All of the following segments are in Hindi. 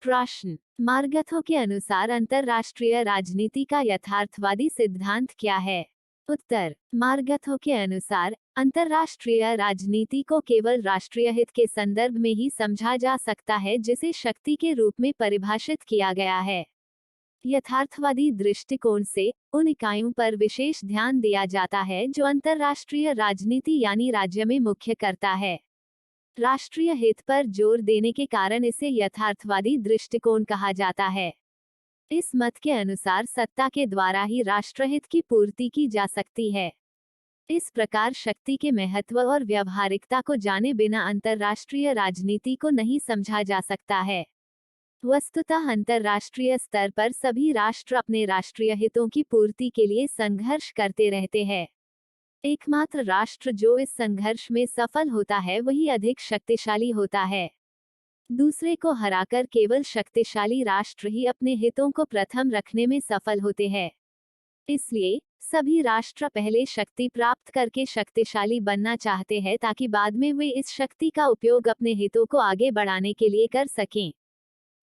प्रश्न, मार्गथो के अनुसार अंतरराष्ट्रीय राजनीति का यथार्थवादी सिद्धांत क्या है? उत्तर, मार्गथो के अनुसार अंतरराष्ट्रीय राजनीति को केवल राष्ट्रीय हित के संदर्भ में ही समझा जा सकता है जिसे शक्ति के रूप में परिभाषित किया गया है। यथार्थवादी दृष्टिकोण से उन इकाइयों पर विशेष ध्यान दिया जाता है जो अंतरराष्ट्रीय राजनीति यानी राज्य में मुख्य करता है। राष्ट्रीय हित पर जोर देने के कारण इसे यथार्थवादी दृष्टिकोण कहा जाता है। इस मत के अनुसार सत्ता के द्वारा ही राष्ट्रहित की पूर्ति की जा सकती है। इस प्रकार शक्ति के महत्व और व्यावहारिकता को जाने बिना अंतरराष्ट्रीय राजनीति को नहीं समझा जा सकता है। वस्तुतः अंतरराष्ट्रीय स्तर पर सभी राष्ट्र अपने राष्ट्रीय हितों की पूर्ति के लिए संघर्ष करते रहते हैं। एकमात्र राष्ट्र जो इस संघर्ष में सफल होता है वही अधिक शक्तिशाली होता है। दूसरे को हराकर केवल शक्तिशाली राष्ट्र ही अपने हितों को प्रथम रखने में सफल होते हैं। इसलिए सभी राष्ट्र पहले शक्ति प्राप्त करके शक्तिशाली बनना चाहते हैं ताकि बाद में वे इस शक्ति का उपयोग अपने हितों को आगे बढ़ाने के लिए कर सकें।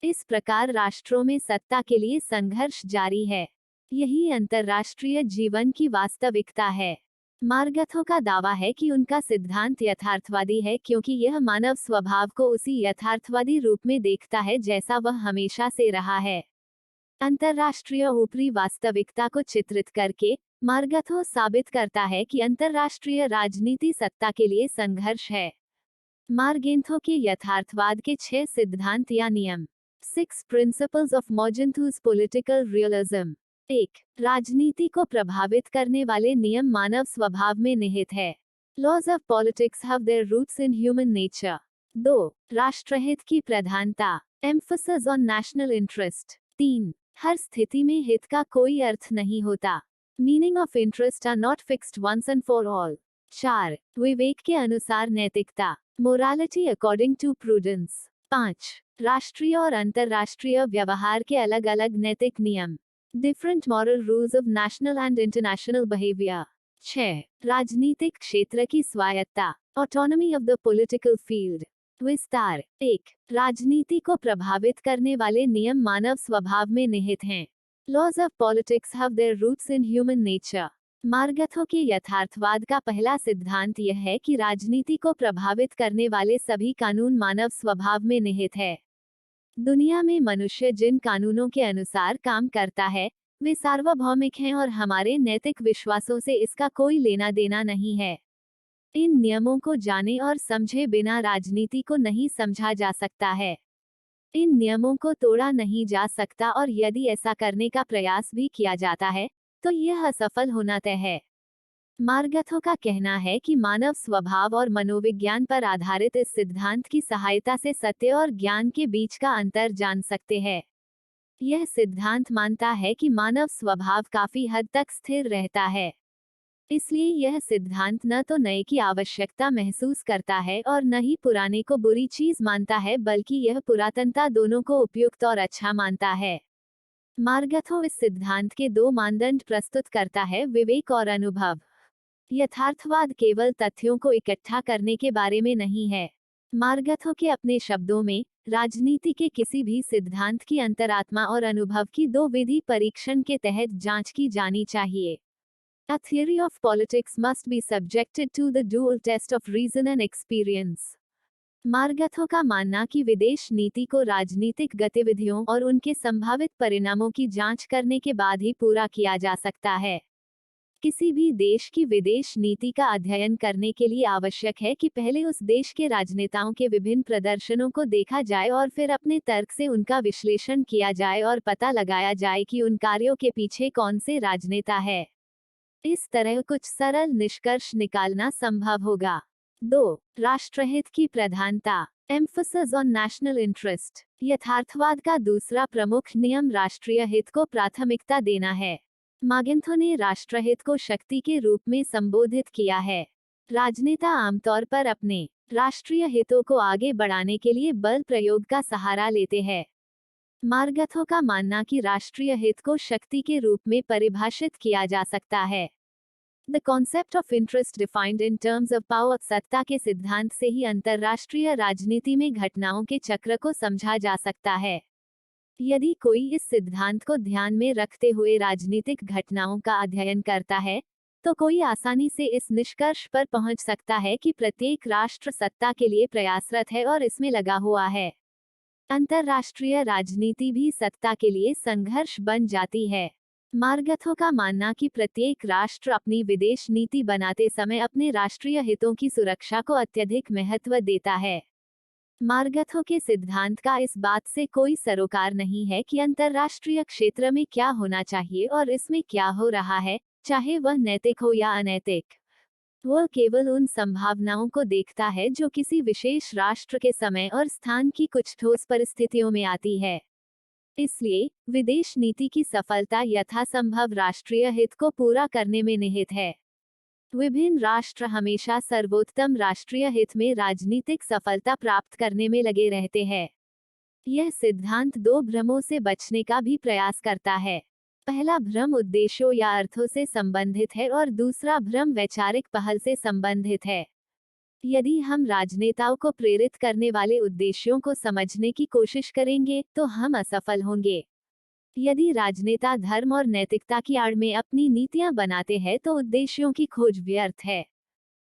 इस प्रकार राष्ट्रों में सत्ता के लिए संघर्ष जारी है। यही अंतरराष्ट्रीय जीवन की वास्तविकता है। मार्गथो का दावा है कि उनका सिद्धांत यथार्थवादी है क्योंकि यह मानव स्वभाव को उसी यथार्थवादी रूप में देखता है जैसा वह हमेशा से रहा है। अंतरराष्ट्रीय ऊपरी वास्तविकता को चित्रित करके मार्गथो साबित करता है कि अंतरराष्ट्रीय राजनीति सत्ता के लिए संघर्ष है। मार्गेंथो के यथार्थवाद के 6 सिद्धांत या नियम। 6 Principles of Morgenthau's Political Realism। 1. राजनीति को प्रभावित करने वाले नियम मानव स्वभाव में निहित है। Laws of politics have their roots in human nature। 2. राष्ट्रहित की प्रधानता। Emphasis on national interest। 3. हर स्थिति में हित का कोई अर्थ नहीं होता। Meaning of interest are not fixed once and for all। 4. विवेक के अनुसार नैतिकता। Morality according to prudence। 5. राष्ट्रीय और अंतरराष्ट्रीय व्यवहार के अलग अलग नैतिक नियम। Different moral rules of national and international behavior। 6. राजनीतिक क्षेत्र की स्वायत्ता। Autonomy of the political field। विस्तार। 1. राजनीति को प्रभावित करने वाले नियम मानव स्वभाव में निहित हैं। Laws of politics have their roots in human nature। मार्गथो के यथार्थवाद का पहला सिद्धांत यह है कि राजनीति को प्रभावित करने वाले सभी कानून मानव स्वभाव में निहित है। दुनिया में मनुष्य जिन कानूनों के अनुसार काम करता है वे सार्वभौमिक हैं और हमारे नैतिक विश्वासों से इसका कोई लेना देना नहीं है। इन नियमों को जाने और समझे बिना राजनीति को नहीं समझा जा सकता है। इन नियमों को तोड़ा नहीं जा सकता और यदि ऐसा करने का प्रयास भी किया जाता है तो यह असफल होना तय है। मार्गथो का कहना है कि मानव स्वभाव और मनोविज्ञान पर आधारित इस सिद्धांत की सहायता से सत्य और ज्ञान के बीच का अंतर जान सकते हैं। यह सिद्धांत मानता है कि मानव स्वभाव काफी हद तक स्थिर रहता है। इसलिए यह सिद्धांत न तो नए की आवश्यकता महसूस करता है और न ही पुराने को बुरी चीज मानता है बल्कि यह पुरातनता दोनों को उपयुक्त और अच्छा मानता है। मार्गथो इस सिद्धांत के 2 मानदंड प्रस्तुत करता है, विवेक और अनुभव। यथार्थवाद केवल तथ्यों को इकट्ठा करने के बारे में नहीं है। मार्गथो के अपने शब्दों में राजनीति के किसी भी सिद्धांत की अंतरात्मा और अनुभव की 2 विधि परीक्षण के तहत जांच की जानी चाहिए। A theory of politics must be subjected to the dual test of reason and experience। मार्गथो का मानना कि विदेश नीति को राजनीतिक गतिविधियों और उनके संभावित परिणामों की जांच करने के बाद ही पूरा किया जा सकता है। किसी भी देश की विदेश नीति का अध्ययन करने के लिए आवश्यक है कि पहले उस देश के राजनेताओं के विभिन्न प्रदर्शनों को देखा जाए और फिर अपने तर्क से उनका विश्लेषण किया जाए और पता लगाया जाए कि उन कार्यों के पीछे कौन से राजनेता है। इस तरह कुछ सरल निष्कर्ष निकालना संभव होगा। 2. राष्ट्रहित की प्रधानता। Emphasis on national interest. यथार्थवाद का दूसरा प्रमुख नियम राष्ट्रीय हित को प्राथमिकता देना है। मार्गेंथो ने राष्ट्रहित को शक्ति के रूप में संबोधित किया है। राजनेता आमतौर पर अपने राष्ट्रीय हितों को आगे बढ़ाने के लिए बल प्रयोग का सहारा लेते हैं। मार्गथो का मानना कि राष्ट्रीय हित को शक्ति के रूप में परिभाषित किया जा सकता है। The concept of interest defined in terms of power. सत्ता के सिद्धांत से ही अंतरराष्ट्रीय राजनीति में घटनाओं के चक्र को समझा जा सकता है। यदि कोई इस सिद्धांत को ध्यान में रखते हुए राजनीतिक घटनाओं का अध्ययन करता है, तो कोई आसानी से इस निष्कर्ष पर पहुंच सकता है कि प्रत्येक राष्ट्र सत्ता के लिए प्रयासरत है और इसमें लगा हुआ है। अंतर्राष्ट्रीय राजनीति भी सत्ता के लिए संघर्ष बन जाती है। मार्गथो का मानना कि प्रत्येक राष्ट्र अपनी विदेश नीति बनाते समय अपने राष्ट्रीय हितों की सुरक्षा को अत्यधिक महत्व देता है। मार्गथो के सिद्धांत का इस बात से कोई सरोकार नहीं है कि अंतर्राष्ट्रीय क्षेत्र में क्या होना चाहिए और इसमें क्या हो रहा है, चाहे वह नैतिक हो या अनैतिक। वह केवल उन संभावनाओं को देखता है जो किसी विशेष राष्ट्र के समय और स्थान की कुछ ठोस परिस्थितियों में आती है। इसलिए विदेश नीति की सफलता यथासंभव राष्ट्रीय हित को पूरा करने में निहित है। विभिन्न राष्ट्र हमेशा सर्वोत्तम राष्ट्रीय हित में राजनीतिक सफलता प्राप्त करने में लगे रहते हैं। यह सिद्धांत दो भ्रमों से बचने का भी प्रयास करता है। पहला भ्रम उद्देश्यों या अर्थों से संबंधित है और दूसरा भ्रम वैचारिक पहल से संबंधित है। यदि हम राजनेताओं को प्रेरित करने वाले उद्देश्यों को समझने की कोशिश करेंगे तो हम असफल होंगे। यदि राजनेता धर्म और नैतिकता की आड़ में अपनी नीतियां बनाते हैं तो उद्देश्यों की खोज व्यर्थ है।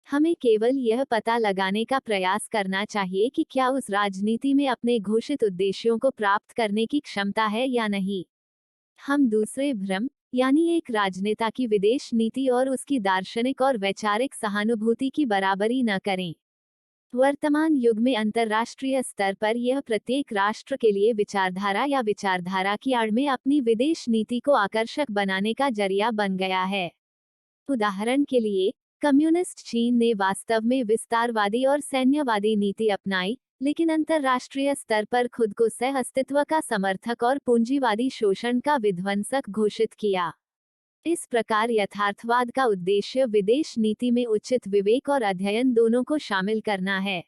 हमें केवल यह पता लगाने का प्रयास करना चाहिए कि क्या उस राजनीति में अपने घोषित उद्देश्यों को प्राप्त करने की क्षमता है या नहीं। हम दूसरे भ्रम, यानी एक राजनेता की विदेश नीति और उसकी दार्शनिक और वैचारिक सहानुभूति की बराबरी न करें। वर्तमान युग में अंतर्राष्ट्रीय स्तर पर यह प्रत्येक राष्ट्र के लिए विचारधारा या विचारधारा की आड़ में अपनी विदेश नीति को आकर्षक बनाने का जरिया बन गया है। उदाहरण के लिए, कम्युनिस्ट चीन ने वास्तव में विस्तारवादी और सैन्यवादी नीति अपनाई, लेकिन अंतर्राष्ट्रीय स्तर पर खुद को सह अस्तित्व का समर्थक और पूंजीवादी शोषण का विध्वंसक घोषित किया। इस प्रकार यथार्थवाद का उद्देश्य विदेश नीति में उचित विवेक और अध्ययन दोनों को शामिल करना है।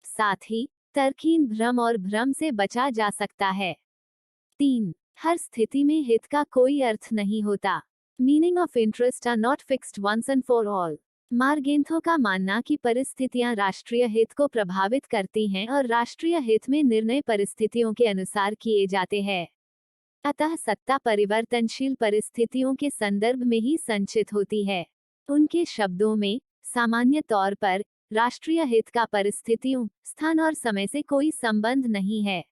साथ ही तर्कहीन भ्रम और भ्रम से बचा जा सकता है। 3. हर स्थिति में हित का कोई अर्थ नहीं होता। Meaning of interest are not fixed once and for all. Morgenthau का मानना कि परिस्थितियां राष्ट्रीय हित को प्रभावित करती हैं और राष्ट्रीय हित में निर्णय परिस्थितियों के अनुसार किए जाते हैं। अतः सत्ता परिवर्तनशील परिस्थितियों के संदर्भ में ही संचित होती है। उनके शब्दों में, सामान्य तौर पर राष्ट्रीय हित का परिस्थितियों, स्थान और समय से कोई संबंध नहीं है।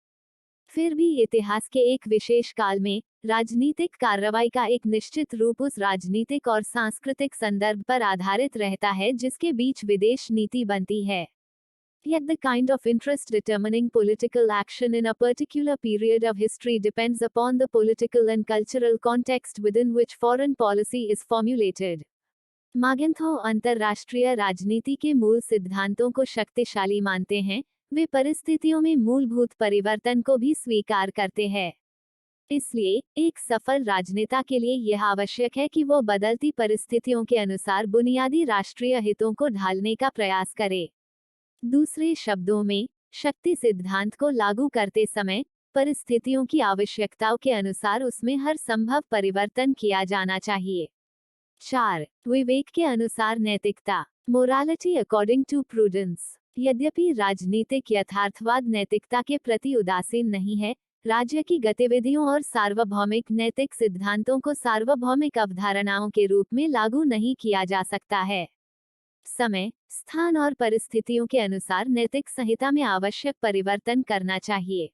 फिर भी इतिहास के एक विशेष काल में राजनीतिक कार्रवाई का एक निश्चित रूप उस राजनीतिक और सांस्कृतिक संदर्भ पर आधारित रहता है जिसके बीच विदेश नीति बनती है। Yet the kind of interest determining political action in a particular period of history depends upon the political and cultural context within which foreign policy is formulated. मार्गेंथो अंतर्राष्ट्रीय राजनीति के मूल सिद्धांतों को शक्तिशाली मानते हैं, वे परिस्थितियों में मूलभूत परिवर्तन को भी स्वीकार करते हैं। इसलिए एक सफल राजनेता के लिए यह आवश्यक है कि वो बदलती परिस्थितियों के अनुसार बुनियादी राष्ट्रीय हितों को ढालने का प्रयास करे। दूसरे शब्दों में, शक्ति सिद्धांत को लागू करते समय परिस्थितियों की आवश्यकताओं के अनुसार उसमें हर संभव परिवर्तन किया जाना चाहिए। 4. विवेक के अनुसार नैतिकता, मोरालिटी अकॉर्डिंग टू प्रूडेंस। यद्यपि राजनीतिक यथार्थवाद नैतिकता के प्रति उदासीन नहीं है, राज्य की गतिविधियों और सार्वभौमिक नैतिक सिद्धांतों को सार्वभौमिक अवधारणाओं के रूप में लागू नहीं किया जा सकता है। समय, स्थान और परिस्थितियों के अनुसार नैतिक संहिता में आवश्यक परिवर्तन करना चाहिए।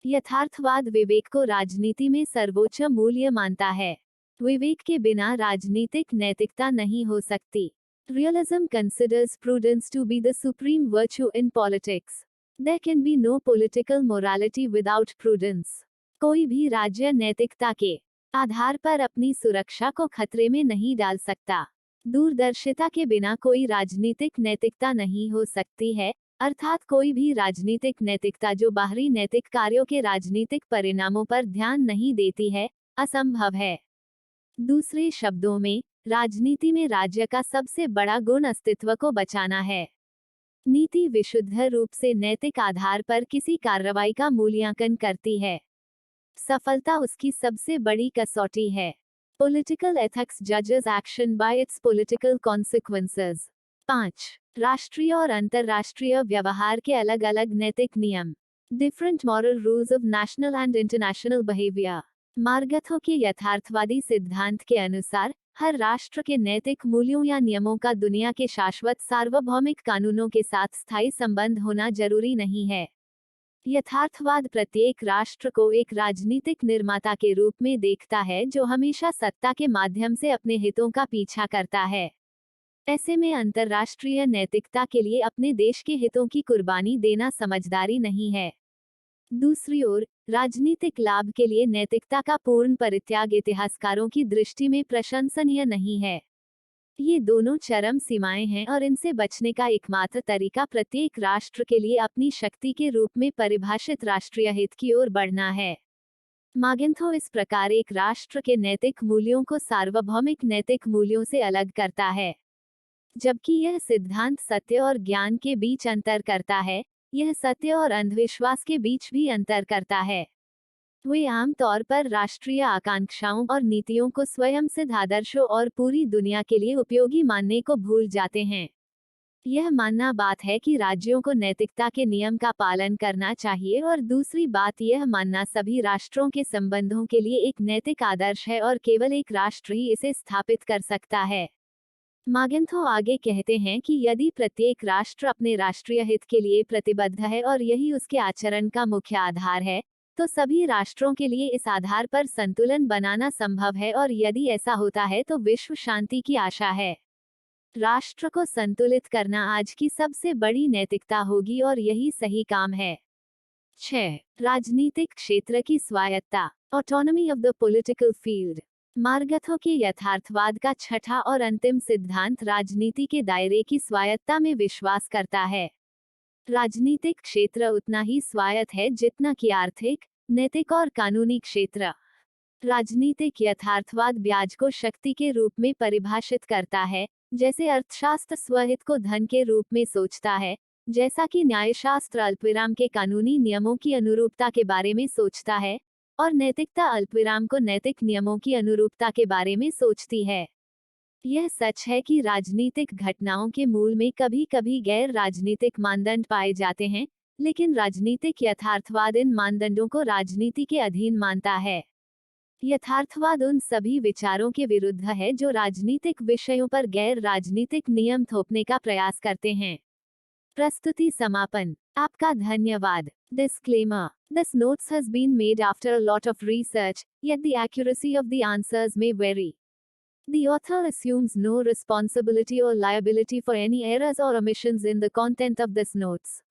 यथार्थवाद विवेक को राजनीति में सर्वोच्च मूल्य मानता है। विवेक के बिना राजनीतिक नैतिकता नहीं हो सकती। Realism considers prudence to be the supreme virtue in politics. There can be no political morality without prudence. कोई भी राज्य नैतिकता के आधार पर अपनी सुरक्षा को खतरे में नहीं डाल सकता। दूरदर्शिता के बिना कोई राजनीतिक नैतिकता नहीं हो सकती है, अर्थात कोई भी राजनीतिक नैतिकता जो बाहरी नैतिक कार्यों के राजनीतिक परिणामों पर ध्यान नहीं देती है, असंभव है। दूसरे शब्दों में, राजनीति में राज्य का सबसे बड़ा गुण अस्तित्व को बचाना है। नीति विशुद्ध रूप से नैतिक आधार पर किसी कार्रवाई का मूल्यांकन करती है। सफलता उसकी सबसे बड़ी कसौटी है। Political ethics judges action by its political consequences. 5. राष्ट्रीय और अंतर्राष्ट्रीय व्यवहार के अलग अलग नैतिक नियम। Different moral rules of national and international behavior. मार्गथो के यथार्थवादी सिद्धांत के अनुसार हर राष्ट्र के नैतिक मूल्यों या नियमों का दुनिया के शाश्वत सार्वभौमिक कानूनों के साथ स्थायी संबंध होना जरूरी नहीं है। यथार्थवाद प्रत्येक राष्ट्र को एक राजनीतिक निर्माता के रूप में देखता है जो हमेशा सत्ता के माध्यम से अपने हितों का पीछा करता है। ऐसे में अंतर्राष्ट्रीय नैतिकता के लिए अपने देश के हितों की कुर्बानी देना समझदारी नहीं है। दूसरी ओर, राजनीतिक लाभ के लिए नैतिकता का पूर्ण परित्याग इतिहासकारों की दृष्टि में प्रशंसनीय नहीं है। ये दोनों चरम सीमाएं हैं और इनसे बचने का एकमात्र तरीका प्रत्येक राष्ट्र के लिए अपनी शक्ति के रूप में परिभाषित राष्ट्रीय हित की ओर बढ़ना है। मागिन्थो इस प्रकार एक राष्ट्र के नैतिक मूल्यों को सार्वभौमिक नैतिक मूल्यों से अलग करता है। जबकि यह सिद्धांत सत्य और ज्ञान के बीच अंतर करता है, यह सत्य और अंधविश्वास के बीच भी अंतर करता है। वे आमतौर पर राष्ट्रीय आकांक्षाओं और नीतियों को स्वयं सिद्ध आदर्शों और पूरी दुनिया के लिए उपयोगी मानने को भूल जाते हैं। यह मानना बात है कि राज्यों को नैतिकता के नियम का पालन करना चाहिए और दूसरी बात यह मानना सभी राष्ट्रों के संबंधों के लिए एक नैतिक आदर्श है और केवल एक राष्ट्र ही इसे स्थापित कर सकता है। मागिन्थो आगे कहते हैं कि यदि प्रत्येक राष्ट्र अपने राष्ट्रीय हित के लिए प्रतिबद्ध है और यही उसके आचरण का मुख्य आधार है, तो सभी राष्ट्रों के लिए इस आधार पर संतुलन बनाना संभव है और यदि ऐसा होता है तो विश्व शांति की आशा है। राष्ट्र को संतुलित करना आज की सबसे बड़ी नैतिकता होगी और यही सही काम है। 6. राजनीतिक क्षेत्र की स्वायत्ता, autonomy of the political field. Morgenthau के यथार्थवाद का छठा और अंतिम सिद्धांत राजनीति के दायरे की स्वायत्ता में विश्वास करता है। राजनीतिक क्षेत्र उतना ही स्वायत्त है जितना कि आर्थिक, नैतिक और कानूनी क्षेत्र। राजनीतिक यथार्थवाद ब्याज को शक्ति के रूप में परिभाषित करता है, जैसे अर्थशास्त्र स्वहित को धन के रूप में सोचता है, जैसा कि न्यायशास्त्र अल्पविराम के कानूनी नियमों की अनुरूपता के बारे में सोचता है, और नैतिकता अल्पविराम को नैतिक नियमों की अनुरूपता के बारे में सोचती है। यह सच है कि राजनीतिक घटनाओं के मूल में कभी कभी गैर राजनीतिक मानदंड पाए जाते हैं, लेकिन राजनीतिक यथार्थवाद इन मानदंडों को राजनीति के अधीन मानता है। यथार्थवाद उन सभी विचारों के विरुद्ध है जो राजनीतिक विषयों पर गैर राजनीतिक नियम थोपने का प्रयास करते हैं। प्रस्तुति समापन। आपका धन्यवाद। Disclaimer. This notes has been made after a lot of research, yet the accuracy of the answers may vary. The author assumes no responsibility or liability for any errors or omissions in the content of this notes.